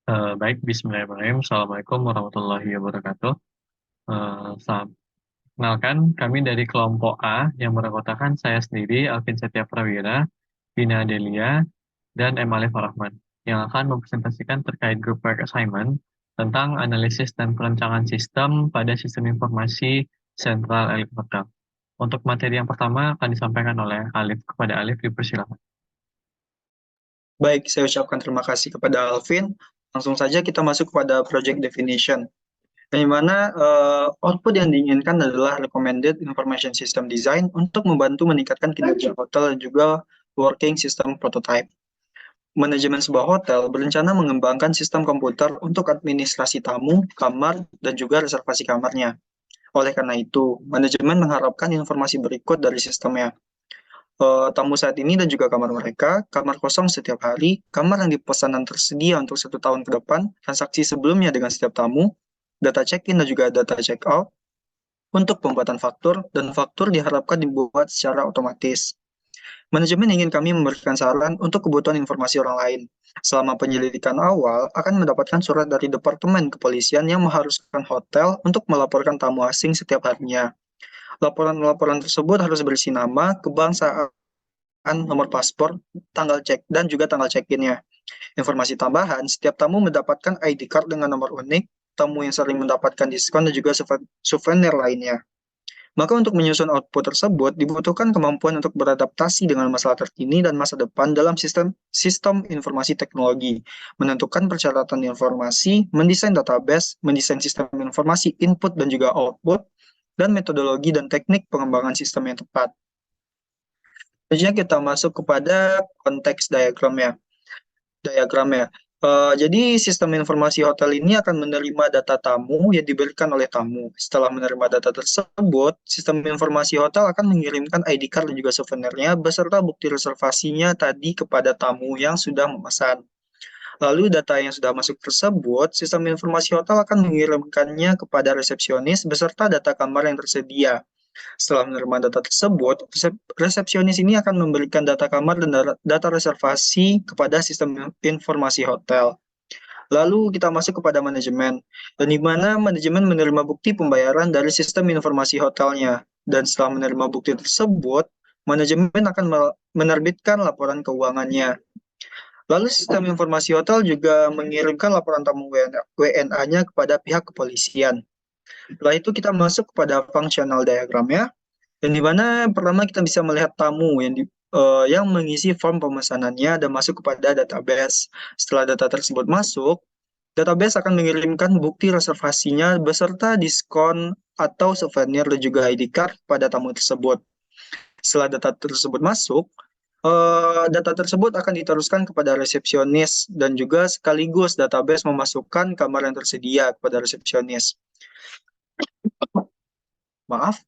Baik, Bismillahirrahmanirrahim. Assalamualaikum warahmatullahi wabarakatuh. Kenalkan, kami dari kelompok A yang beranggotakan saya sendiri, Alvin Setia Prawira, Vina Adelia, dan M. Alif Rahman, yang akan mempresentasikan terkait group work assignment tentang analisis dan perencanaan sistem pada sistem informasi sentral elektronik. Untuk materi yang pertama akan disampaikan oleh Alif. Kepada Alif, dipersilakan. Baik, saya ucapkan terima kasih kepada Alvin. Langsung saja kita masuk kepada project definition. Di mana output yang diinginkan adalah recommended information system design untuk membantu meningkatkan kinerja hotel dan juga working system prototype. Manajemen sebuah hotel berencana mengembangkan sistem komputer untuk administrasi tamu, kamar, dan juga reservasi kamarnya. Oleh karena itu, manajemen mengharapkan informasi berikut dari sistemnya. Tamu saat ini dan juga kamar mereka, kamar kosong setiap hari, kamar yang dipesan dan tersedia untuk 1 tahun ke depan, transaksi sebelumnya dengan setiap tamu, data check-in dan juga data check-out, untuk pembuatan faktur, dan faktur diharapkan dibuat secara otomatis. Manajemen ingin kami memberikan saran untuk kebutuhan informasi orang lain. Selama penyelidikan awal, akan mendapatkan surat dari Departemen Kepolisian yang mengharuskan hotel untuk melaporkan tamu asing setiap harinya. Laporan-laporan tersebut harus berisi nama, kebangsaan, nomor paspor, tanggal cek, dan juga tanggal check-in-nya. Informasi tambahan, setiap tamu mendapatkan ID card dengan nomor unik, tamu yang sering mendapatkan diskon dan juga souvenir lainnya. Maka untuk menyusun output tersebut, dibutuhkan kemampuan untuk beradaptasi dengan masalah terkini dan masa depan dalam sistem informasi teknologi, menentukan persyaratan informasi, mendesain database, mendesain sistem informasi input dan juga output, dan metodologi dan teknik pengembangan sistem yang tepat. Selanjutnya kita masuk kepada konteks diagramnya. Jadi sistem informasi hotel ini akan menerima data tamu yang diberikan oleh tamu. Setelah menerima data tersebut, sistem informasi hotel akan mengirimkan ID card dan juga souvenirnya beserta bukti reservasinya tadi kepada tamu yang sudah memesan. Lalu data yang sudah masuk tersebut, sistem informasi hotel akan mengirimkannya kepada resepsionis beserta data kamar yang tersedia. Setelah menerima data tersebut, resepsionis ini akan memberikan data kamar dan data reservasi kepada sistem informasi hotel. Lalu kita masuk kepada manajemen, dan di mana manajemen menerima bukti pembayaran dari sistem informasi hotelnya. Dan setelah menerima bukti tersebut, manajemen akan menerbitkan laporan keuangannya. Lalu sistem informasi hotel juga mengirimkan laporan tamu WNA-nya kepada pihak kepolisian. Setelah itu kita masuk kepada functional diagramnya, dan di mana pertama kita bisa melihat tamu yang mengisi form pemesanannya dan masuk kepada database. Setelah data tersebut masuk, database akan mengirimkan bukti reservasinya beserta diskon atau souvenir dan juga ID card pada tamu tersebut. Setelah data tersebut masuk, data tersebut akan diteruskan kepada resepsionis dan juga sekaligus database memasukkan kamar yang tersedia kepada resepsionis. Maaf.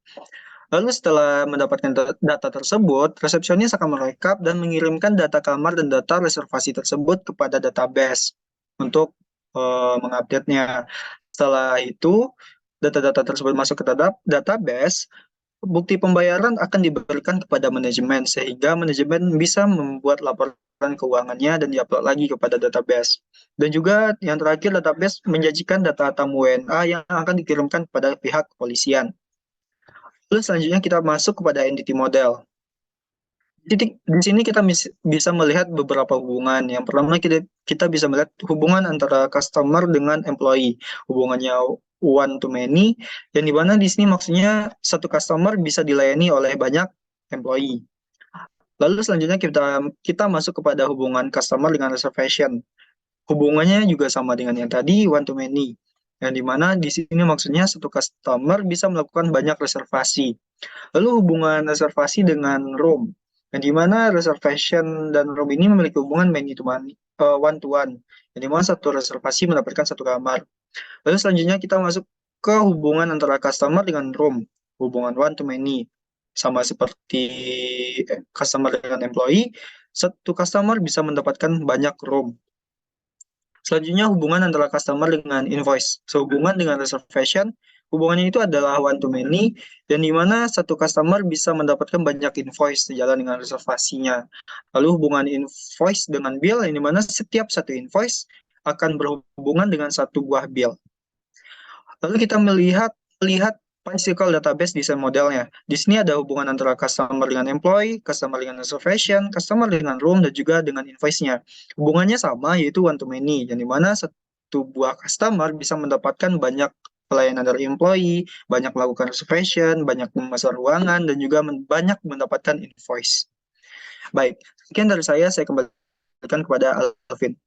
Lalu setelah mendapatkan data tersebut, resepsionis akan merekap dan mengirimkan data kamar dan data reservasi tersebut kepada database untuk mengupdate-nya. Setelah itu, data-data tersebut masuk ke database, bukti pembayaran akan diberikan kepada manajemen sehingga manajemen bisa membuat laporan keuangannya dan diupload lagi kepada database. Dan juga yang terakhir, database menjanjikan data tamu WNA yang akan dikirimkan kepada pihak kepolisian. Lalu selanjutnya kita masuk kepada entity model. Di sini kita bisa melihat beberapa hubungan. Yang pertama kita bisa melihat hubungan antara customer dengan employee. Hubungannya one to many, yang dimana di sini maksudnya satu customer bisa dilayani oleh banyak employee. Lalu selanjutnya kita masuk kepada hubungan customer dengan reservation. Hubungannya juga sama dengan yang tadi, one to many. Yang dimana di sini maksudnya satu customer bisa melakukan banyak reservasi. Lalu hubungan reservasi dengan room, yang dimana reservation dan room ini memiliki hubungan many to many, one to one, yang dimana satu reservasi mendapatkan satu kamar. Lalu selanjutnya kita masuk ke hubungan antara customer dengan room, hubungan one to many, sama seperti customer dengan employee, satu customer bisa mendapatkan banyak room. Selanjutnya hubungan antara customer dengan invoice. Sehubungan dengan reservation, hubungannya itu adalah one to many, dan di mana satu customer bisa mendapatkan banyak invoice sejalan dengan reservasinya. Lalu hubungan invoice dengan bill, yang di mana setiap satu invoice akan berhubungan dengan satu buah bill. Lalu kita melihat PySQL database design modelnya. Di sini ada hubungan antara customer dengan employee, customer dengan reservation, customer dengan room, dan juga dengan invoice-nya. Hubungannya sama, yaitu one to many, yang dimana satu buah customer bisa mendapatkan banyak pelayanan dari employee, banyak melakukan reservation, banyak memesan ruangan, dan juga banyak mendapatkan invoice. Baik, sekian dari saya kembalikan kepada Alvin.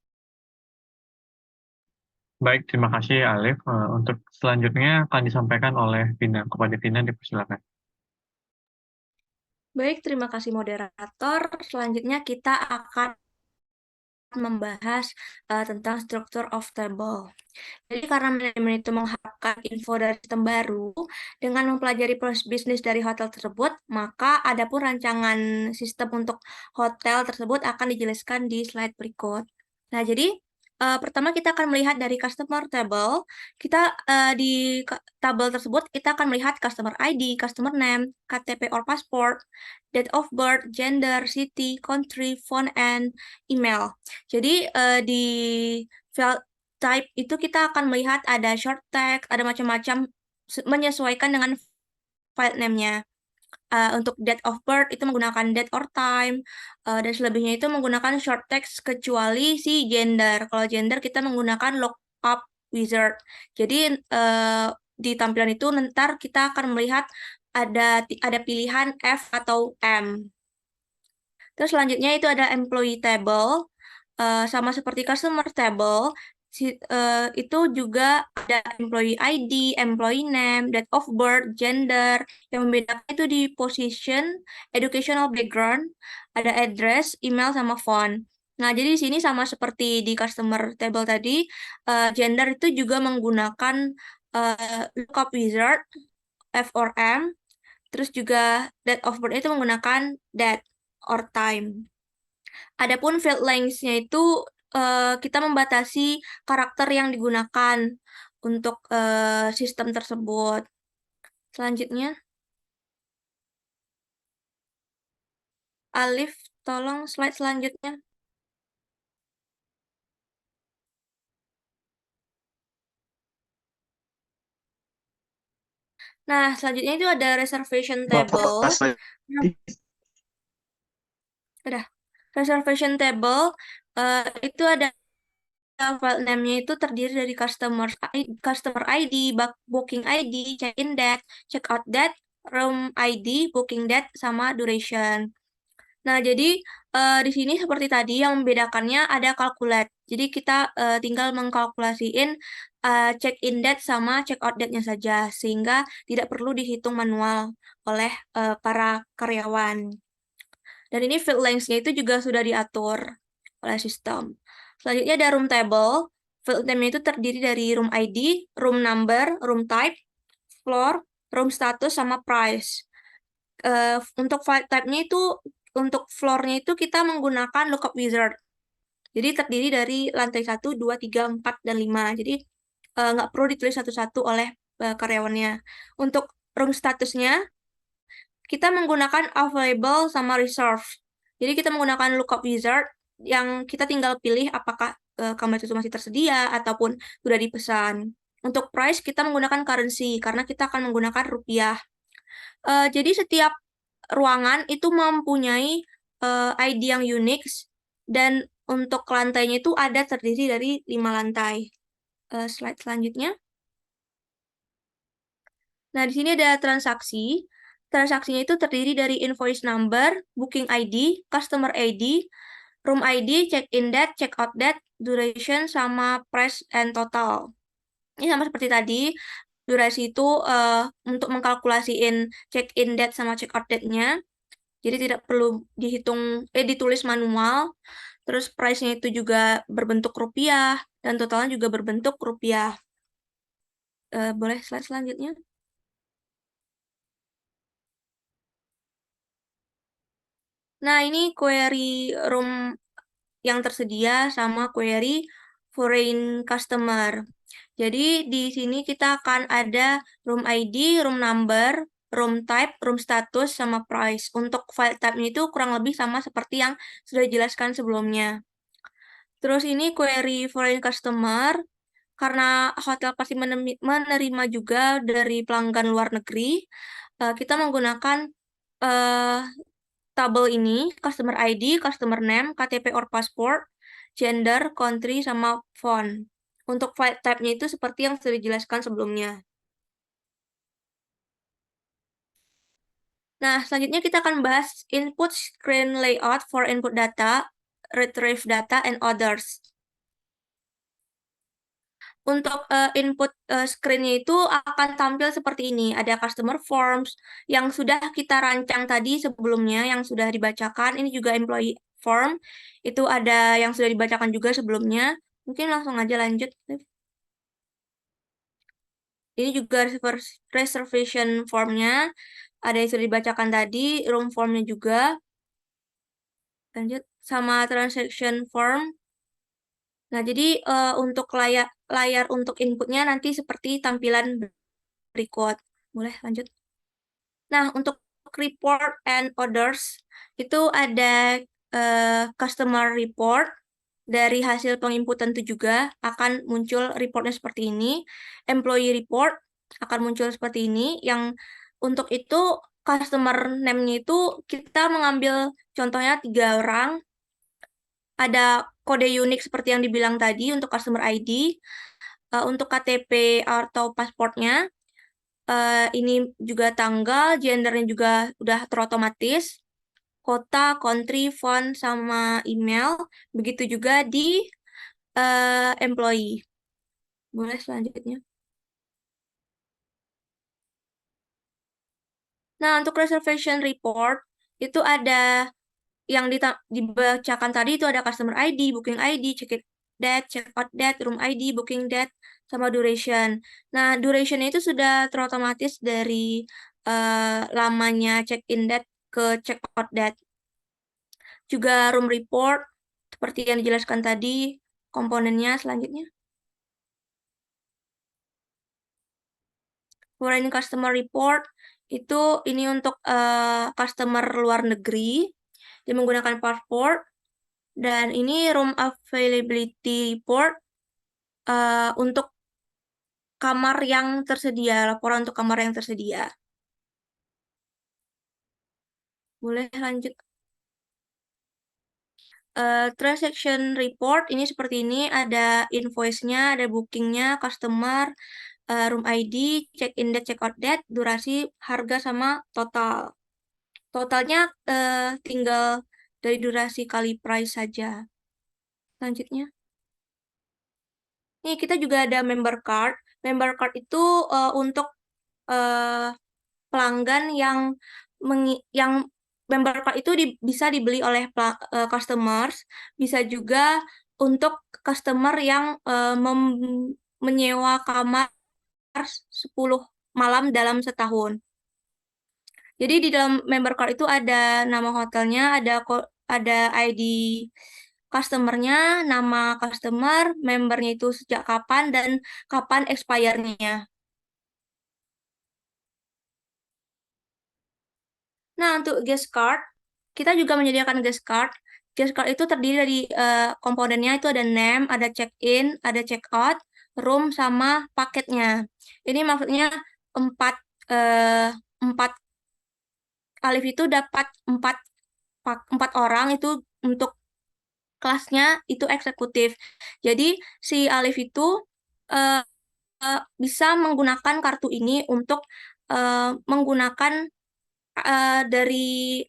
Baik, terima kasih Alif. Untuk selanjutnya akan disampaikan oleh Vina. Kepada Vina, dipersilakan. Baik, terima kasih moderator. Selanjutnya kita akan membahas tentang struktur of table. Jadi karena manajemen itu mengharapkan info dari sistem baru, dengan mempelajari proses bisnis dari hotel tersebut, maka ada pun rancangan sistem untuk hotel tersebut akan dijelaskan di slide berikut. Nah, jadi pertama kita akan melihat dari customer table. Kita di tabel tersebut kita akan melihat customer ID, customer name, KTP or passport, date of birth, gender, city, country, phone, and email. Jadi di field type itu kita akan melihat ada short text, ada macam-macam menyesuaikan dengan file name-nya. Untuk date of birth itu menggunakan date or time, dan selebihnya itu menggunakan short text kecuali si gender. Kalau gender kita menggunakan lookup wizard. Jadi di tampilan itu ntar kita akan melihat ada pilihan F atau M. Terus selanjutnya itu ada employee table, sama seperti customer table. Itu juga ada employee ID, employee name, date of birth, gender. Yang membedakan itu di position, educational background, ada address, email, sama phone. Nah, jadi di sini sama seperti di customer table tadi, gender itu juga menggunakan lookup wizard, F or M. Terus juga date of birth itu menggunakan date or time. Adapun field length-nya itu kita membatasi karakter yang digunakan untuk sistem tersebut. Selanjutnya, Alif, tolong slide selanjutnya. Nah, selanjutnya itu ada reservation table. Udah. Reservation table itu ada file name-nya itu terdiri dari customer ID, booking ID, check-in date, check-out date, room ID, booking date, sama duration. Nah, jadi di sini seperti tadi yang membedakannya ada calculate. Jadi kita tinggal mengkalkulasiin check-in date sama check-out date-nya saja, sehingga tidak perlu dihitung manual oleh para karyawan. Dan ini field length-nya itu juga sudah diatur oleh sistem. Selanjutnya ada room table. Field name-nya itu terdiri dari room ID, room number, room type, floor, room status, sama price. Untuk file type-nya itu, untuk floor-nya itu kita menggunakan lookup wizard. Jadi terdiri dari lantai 1, 2, 3, 4, dan 5. Jadi nggak perlu ditulis satu-satu oleh karyawannya. Untuk room statusnya, kita menggunakan available sama reserve. Jadi kita menggunakan lookup wizard yang kita tinggal pilih apakah kamar itu masih tersedia ataupun sudah dipesan. Untuk price kita menggunakan currency karena kita akan menggunakan rupiah. Jadi setiap ruangan itu mempunyai ID yang unik dan untuk lantainya itu ada terdiri dari 5 lantai. Slide selanjutnya. Nah, di sini ada transaksi. Transaksinya itu terdiri dari invoice number, booking ID, customer ID, room ID, check-in date, check-out date, duration, sama price and total. Ini sama seperti tadi, durasi itu untuk mengkalkulasiin check-in date sama check-out date-nya. Jadi tidak perlu ditulis manual. Terus price-nya itu juga berbentuk rupiah, dan totalnya juga berbentuk rupiah. Boleh slide selanjutnya? Nah, ini query room yang tersedia sama query foreign customer. Jadi di sini kita akan ada room ID, room number, room type, room status, sama price. Untuk file type-nya itu kurang lebih sama seperti yang sudah dijelaskan sebelumnya. Terus ini query foreign customer, karena hotel pasti menerima juga dari pelanggan luar negeri, kita menggunakan uh, tabel ini, customer ID, customer name, KTP or passport, gender, country, sama phone. Untuk flight type-nya itu seperti yang sudah dijelaskan sebelumnya. Nah, selanjutnya kita akan bahas input screen layout for input data, retrieve data, and others. Untuk input screen-nya itu akan tampil seperti ini. Ada customer forms yang sudah kita rancang tadi sebelumnya, yang sudah dibacakan. Ini juga employee form. Itu ada yang sudah dibacakan juga sebelumnya. Mungkin langsung aja lanjut. Ini juga reservation form-nya. Ada yang sudah dibacakan tadi, room form-nya juga. Lanjut, sama transaction form. Nah, jadi untuk layar untuk inputnya nanti seperti tampilan berikut. Boleh lanjut. Nah, untuk report and orders, itu ada customer report. Dari hasil penginputan itu juga akan muncul reportnya seperti ini. Employee report akan muncul seperti ini. Yang untuk itu customer name-nya itu kita mengambil contohnya 3 orang. Ada kode unik seperti yang dibilang tadi untuk customer ID. Untuk KTP atau pasportnya, ini juga tanggal, gendernya juga udah terotomatis. Kota, country, phone, sama email. Begitu juga di employee. Boleh selanjutnya. Nah, untuk reservation report, itu ada yang dibacakan tadi itu ada customer ID, booking ID, check-in date, check-out date, room ID, booking date, sama duration. Nah, duration itu sudah terotomatis dari lamanya check-in date ke check-out date. Juga room report, seperti yang dijelaskan tadi, komponennya selanjutnya. Foreign customer report, itu ini untuk customer luar negeri, dia menggunakan passport. Dan ini room availability report untuk kamar yang tersedia, laporan untuk kamar yang tersedia. Boleh lanjut. Transaction report ini seperti ini, ada invoice-nya, ada booking-nya, customer, room ID, check-in date, check-out date, durasi, harga, sama total. Totalnya tinggal dari durasi kali price saja. Selanjutnya. Nih, kita juga ada member card. Member card itu untuk pelanggan yang yang member card itu bisa dibeli oleh customers, bisa juga untuk customer yang menyewa kamar 10 malam dalam setahun. Jadi di dalam member card itu ada nama hotelnya, ada ID customernya, nama customer, membernya itu sejak kapan, dan kapan expire-nya. Nah, untuk guest card, kita juga menyediakan guest card. Guest card itu terdiri dari komponennya itu ada name, ada check-in, ada check-out, room, sama paketnya. Ini maksudnya 4 alif itu dapat 4 orang itu untuk kelasnya itu eksekutif. Jadi si alif itu uh, bisa menggunakan kartu ini untuk menggunakan dari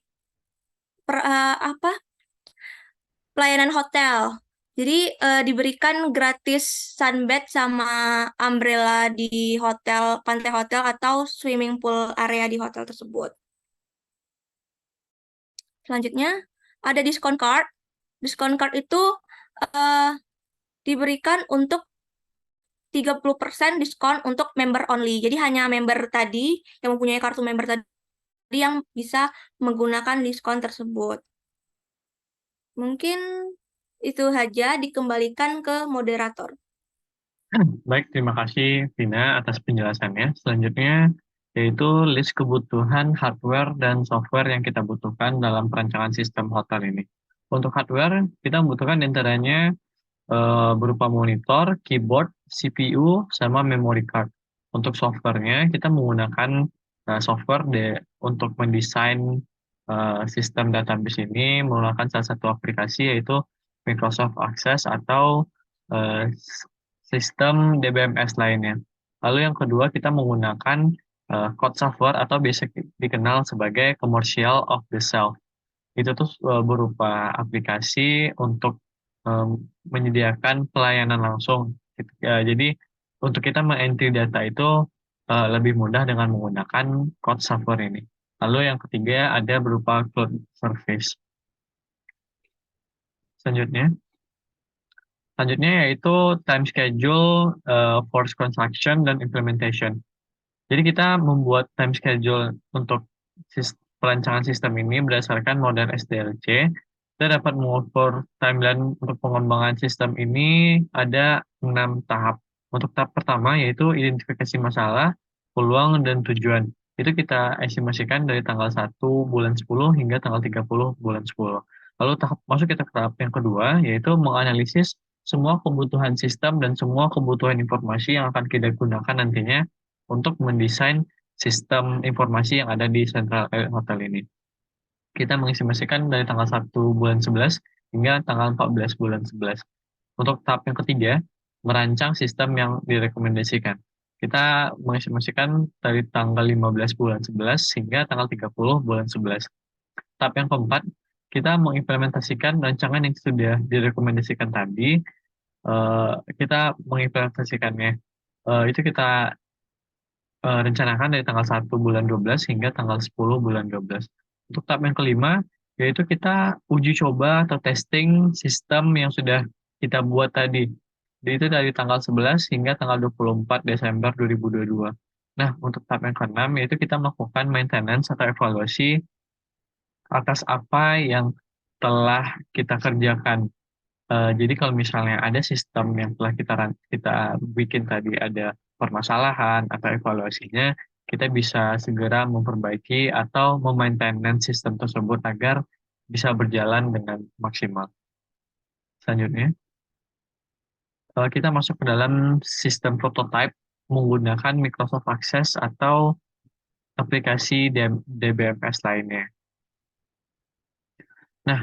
pelayanan hotel. Jadi diberikan gratis sunbed sama umbrella di hotel, pantai hotel atau swimming pool area di hotel tersebut. Selanjutnya ada diskon card. Diskon card itu diberikan untuk 30% diskon untuk member only. Jadi hanya member tadi yang mempunyai kartu member tadi yang bisa menggunakan diskon tersebut. Mungkin itu saja, dikembalikan ke moderator. Baik, terima kasih Vina atas penjelasannya. Selanjutnya yaitu list kebutuhan hardware dan software yang kita butuhkan dalam perancangan sistem hotel ini. Untuk hardware, kita membutuhkan antaranya berupa monitor, keyboard, CPU, sama memory card. Untuk softwarenya, kita menggunakan software untuk mendesain sistem database ini menggunakan salah satu aplikasi yaitu Microsoft Access atau sistem DBMS lainnya. Lalu yang kedua, kita menggunakan code software atau biasa dikenal sebagai commercial off the shelf. Itu tuh berupa aplikasi untuk menyediakan pelayanan langsung. Jadi untuk kita mengentry data itu lebih mudah dengan menggunakan code software ini. Lalu yang ketiga ada berupa cloud service. Selanjutnya yaitu time schedule, force construction, dan implementation. Jadi kita membuat time schedule untuk perancangan sistem ini berdasarkan model SDLC. Kita dapat mengukur timeline untuk pengembangan sistem ini ada 6 tahap. Untuk tahap pertama yaitu identifikasi masalah, peluang, dan tujuan. Itu kita estimasikan dari tanggal 1 bulan 10 hingga tanggal 30 bulan 10. Lalu masuk kita ke tahap yang kedua, yaitu menganalisis semua kebutuhan sistem dan semua kebutuhan informasi yang akan kita gunakan nantinya untuk mendesain sistem informasi yang ada di Central Hotel ini. Kita mengestimasikan dari tanggal 1 bulan 11 hingga tanggal 14 bulan 11. Untuk tahap yang ketiga, merancang sistem yang direkomendasikan. Kita mengestimasikan dari tanggal 15 bulan 11 hingga tanggal 30 bulan 11. Tahap yang keempat, kita mengimplementasikan rancangan yang sudah direkomendasikan tadi. Kita mengimplementasikannya. Itu kita rencanakan dari tanggal 1 bulan 12 hingga tanggal 10 bulan 12. Untuk tahap yang kelima, yaitu kita uji coba atau testing sistem yang sudah kita buat tadi. Jadi itu dari tanggal 11 hingga tanggal 24 Desember 2022. Nah, untuk tahap yang keenam, yaitu kita melakukan maintenance atau evaluasi atas apa yang telah kita kerjakan. Jadi kalau misalnya ada sistem yang telah kita bikin tadi ada permasalahan atau evaluasinya, kita bisa segera memperbaiki atau memaintenance sistem tersebut agar bisa berjalan dengan maksimal. Selanjutnya, kita masuk ke dalam sistem prototype menggunakan Microsoft Access atau aplikasi DBMS lainnya. Nah,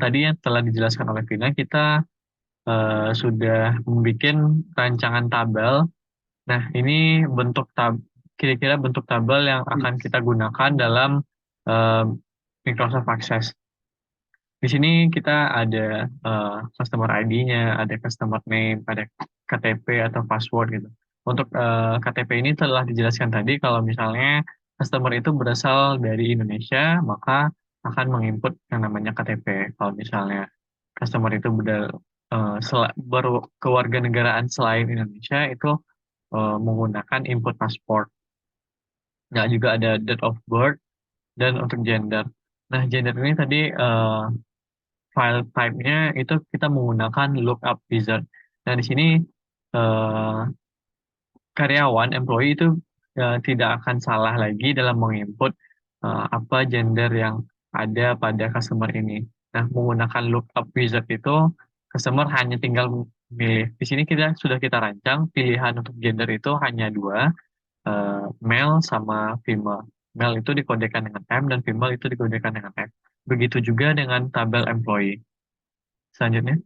tadi yang telah dijelaskan oleh Vina, kita sudah membuat rancangan tabel. Nah, ini kira-kira bentuk tabel yang akan kita gunakan dalam Microsoft Access. Di sini kita ada customer ID-nya, ada customer name, ada KTP atau password gitu. Untuk KTP ini telah dijelaskan tadi kalau misalnya customer itu berasal dari Indonesia, maka akan menginput yang namanya KTP. Kalau misalnya customer itu berkewarganegaraan selain Indonesia, itu menggunakan input pasport. Nah, juga ada date of birth dan untuk gender. Nah, gender ini tadi file type-nya itu kita menggunakan lookup wizard. Nah, di sini karyawan, employee itu tidak akan salah lagi dalam menginput apa gender yang ada pada customer ini. Nah, menggunakan lookup wizard itu, customer hanya tinggal milih. Di sini sudah kita rancang pilihan untuk gender itu hanya 2, male sama female. Male itu dikodekan dengan M dan female itu dikodekan dengan F. Begitu juga dengan tabel employee. Selanjutnya.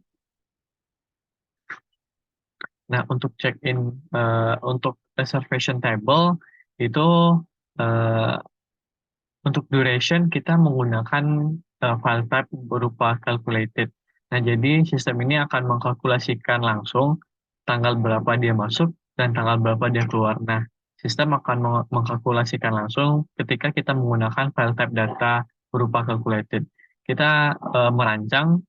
Nah, untuk check-in, untuk reservation table, itu untuk duration kita menggunakan file type berupa calculated. Nah, jadi sistem ini akan mengkalkulasikan langsung tanggal berapa dia masuk dan tanggal berapa dia keluar. Nah, sistem akan mengkalkulasikan langsung ketika kita menggunakan file type data berupa calculated. Kita merancang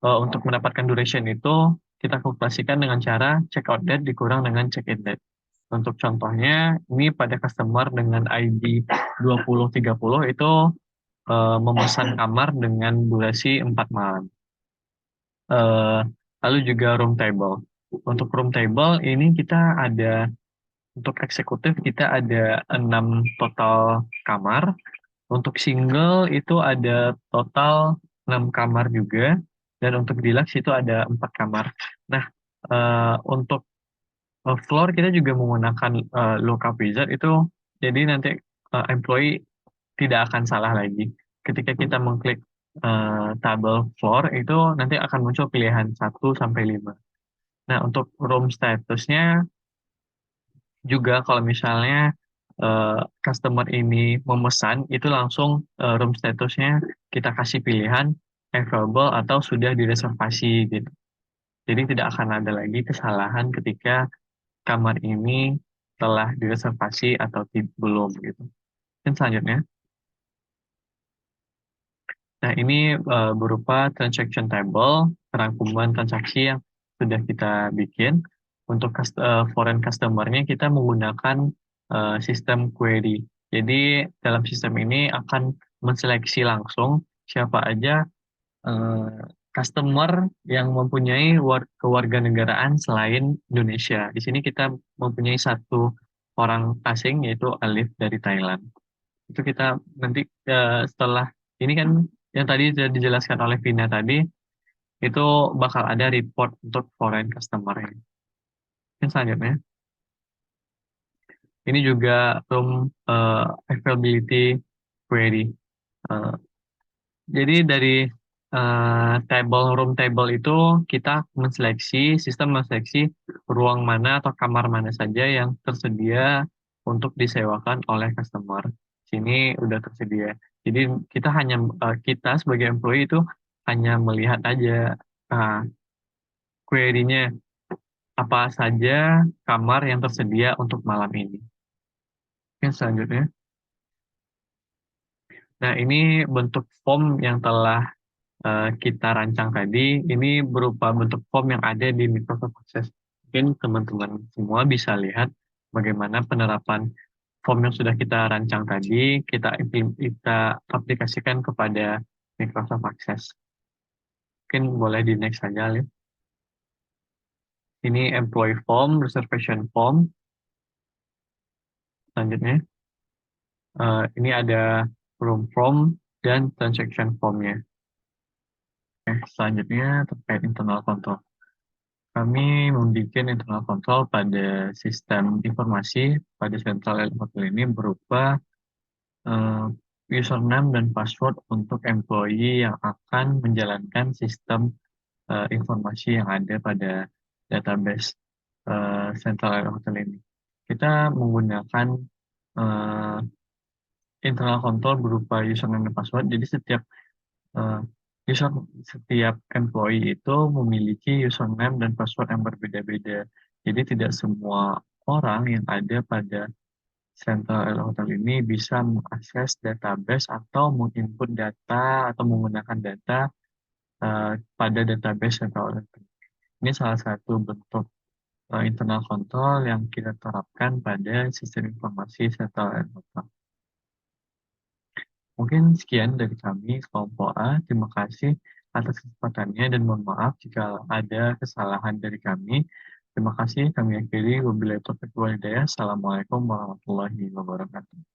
untuk mendapatkan duration itu, kita kalkulasikan dengan cara check out date dikurang dengan check in date. Untuk contohnya, ini pada customer dengan ID 2030 itu memesan kamar dengan durasi 4 malam. Lalu juga room table. Untuk room table ini kita ada, untuk eksekutif kita ada 6 total kamar. Untuk single itu ada total 6 kamar juga. Dan untuk deluxe itu ada 4 kamar. Nah, untuk floor kita juga menggunakan lookup wizard itu, jadi nanti employee tidak akan salah lagi. Ketika kita mengklik tabel floor itu nanti akan muncul pilihan 1 sampai 5. Nah, untuk room statusnya juga kalau misalnya customer ini memesan, itu langsung room statusnya kita kasih pilihan available atau sudah direservasi gitu. Jadi tidak akan ada lagi kesalahan ketika kamar ini telah direservasi atau belum gitu. Dan selanjutnya, nah ini berupa transaction table, rangkuman transaksi yang sudah kita bikin. Untuk foreign customer-nya kita menggunakan sistem query. Jadi dalam sistem ini akan menseleksi langsung siapa aja customer yang mempunyai kewarganegaraan selain Indonesia. Di sini kita mempunyai satu orang asing yaitu Alif dari Thailand. Itu kita nanti setelah ini kan yang tadi sudah dijelaskan oleh Vina tadi, itu bakal ada report untuk foreign customer. Yang selanjutnya, ini juga room availability query. Jadi dari room table itu kita sistem menseleksi ruang mana atau kamar mana saja yang tersedia untuk disewakan oleh customer. Sini udah tersedia. Jadi kita sebagai employee itu hanya melihat aja query-nya apa saja kamar yang tersedia untuk malam ini. Yang selanjutnya. Nah, ini bentuk form yang telah kita rancang tadi. Ini berupa bentuk form yang ada di Microsoft Access. Mungkin teman-teman semua bisa lihat bagaimana penerapan form yang sudah kita rancang tadi, kita aplikasikan kepada Microsoft Access. Mungkin boleh di next saja, lihat. Ini employee form, reservation form. Selanjutnya, ini ada room form dan transaction formnya. Selanjutnya terkait internal control. Kami membuat internal control pada sistem informasi pada Central Hotel ini berupa username dan password untuk employee yang akan menjalankan sistem informasi yang ada pada database Central Hotel ini. Kita menggunakan internal control berupa username dan password. Jadi setiap employee itu memiliki username dan password yang berbeda-beda. Jadi tidak semua orang yang ada pada Central Hotel ini bisa mengakses database atau menginput data atau menggunakan data pada database Central Hotel. Ini salah satu bentuk internal control yang kita terapkan pada sistem informasi Central Hotel. Mungkin sekian dari kami, kelompok A. Terima kasih atas kesempatannya dan mohon maaf jika ada kesalahan dari kami. Terima kasih, kami akhiri. Wabillahi taufiq wal hidayah. Assalamualaikum warahmatullahi wabarakatuh.